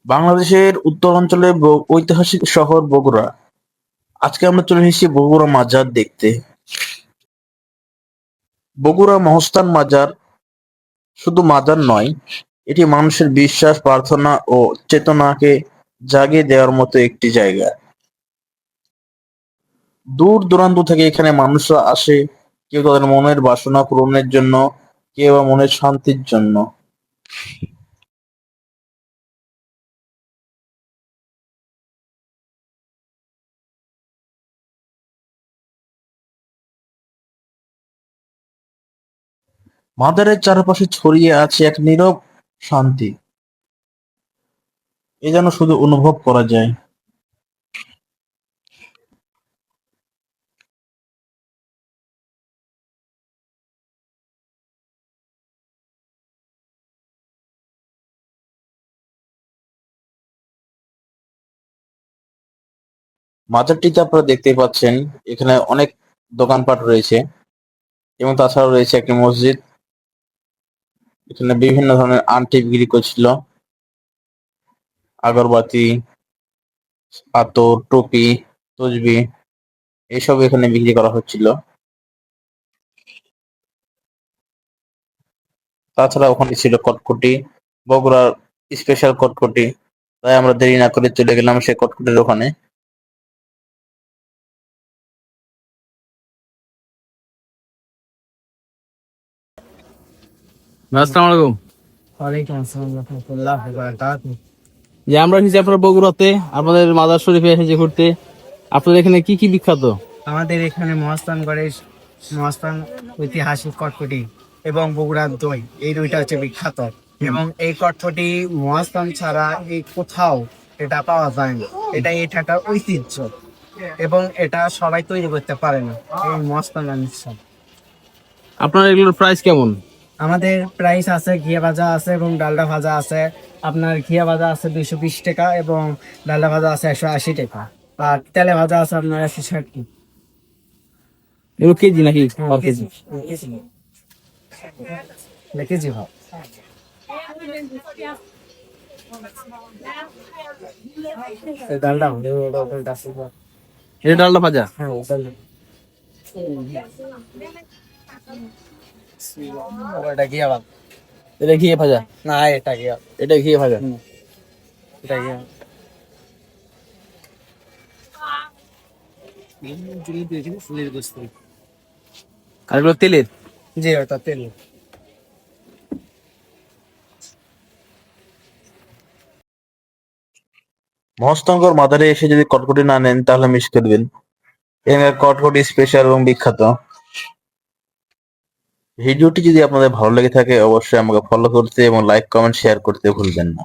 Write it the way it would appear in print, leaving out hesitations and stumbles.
বাংলাদেশের উত্তরাঞ্চলের ঐতিহাসিক শহর বগুড়া। আজকে আমরা চলে এসেছি বগুড়া মাজার দেখতে। বগুড়া মহাস্থান মাজার শুধু মাজার নয়, এটি মানুষের বিশ্বাস, প্রার্থনা ও চেতনাকে জাগিয়ে দেওয়ার মতো একটি জায়গা। দূর দূরান্ত থেকে এখানে মানুষরা আসে, কেউ তাদের মনের বাসনা পূরণের জন্য, কেউ বা মনের শান্তির জন্য। মাজারের চারপাশে ছড়িয়ে আছে এক নীরব শান্তি, এ যেন শুধু অনুভব করা যায়। মাজারটিতে আপনারা দেখতেই পাচ্ছেন, এখানে অনেক দোকানপাট রয়েছে এবং তাছাড়াও রয়েছে একটি মসজিদ। এখানে বিভিন্ন ধরনের আংটি বিক্রি করছিল, আগরবাতি, আতর, টুপি, তসবি এইসব এখানে বিক্রি করা হচ্ছিল। তাছাড়া ওখানে ছিল কটকটি, বগুড়ার স্পেশাল কটকটি। তাই আমরা দেরি না করে চলে গেলাম সেই কটকটির ওখানে। আসসালামু আলাইকুম। ওয়ালাইকুম আসসালাম রহমতুল্লাহ বারাকাতুহু। যে আমরা এসেছি আপনার বগুড়াতে, আপনাদের মাজার শরীফে এসেছি ঘুরতে। আপনাদের এখানে কি কি বিখ্যাত? আমাদের এখানে মহাস্থানগড়ের মহাস্থান ঐতিহাসিক কটকটি এবং বগুড়ার দই, এই দুইটা হচ্ছে বিখ্যাত। এবং এই কটকটি মহাস্থান ছাড়া এই কোথাও এটা পাওয়া যায় না। এটা এটাকার ঐতিহ্য এবং এটা সবাই তৈরি করতে পারে না, এই মহাস্থান অনুষ্ঠান। আপনার এগুলোর প্রাইস কেমন? আমাদের প্রাইস আছে, ঘিয়া ভাজা আছে এবং ডালডা ভাজা আছে। আপনার ঘিয়া ভাজা আছে 220 টাকা এবং ডালডা ভাজা আছে 180 টাকা। আর তেলে ভাজা আছে আপনার 160 টাকা। এগুলো কেজি নাকি পার কেজি? কেজি ভাব। ডালডা এটা ডালটা ভাজা। হ্যাঁ ওটা ঘিয়া ভাব। এটা ঘিয়ে ভাজা। না, এটা ঘিয়া, এটা ঘিয়ে ভাজা। এটা ঘিয়া। আর এগুলো তেলের। জি, ওটা তেল। মহস্তাঙ্গর মাজারে এসে যদি কটকটি না নেন তাহলে মিস করবেন। এখানে কটকটি স্পেশাল এবং বিখ্যাত। ভিডিওটি যদি আপনাদের ভালো লেগে থাকে অবশ্যই আমাকে ফলো করতে এবং লাইক, কমেন্ট, শেয়ার করতে ভুলবেন না।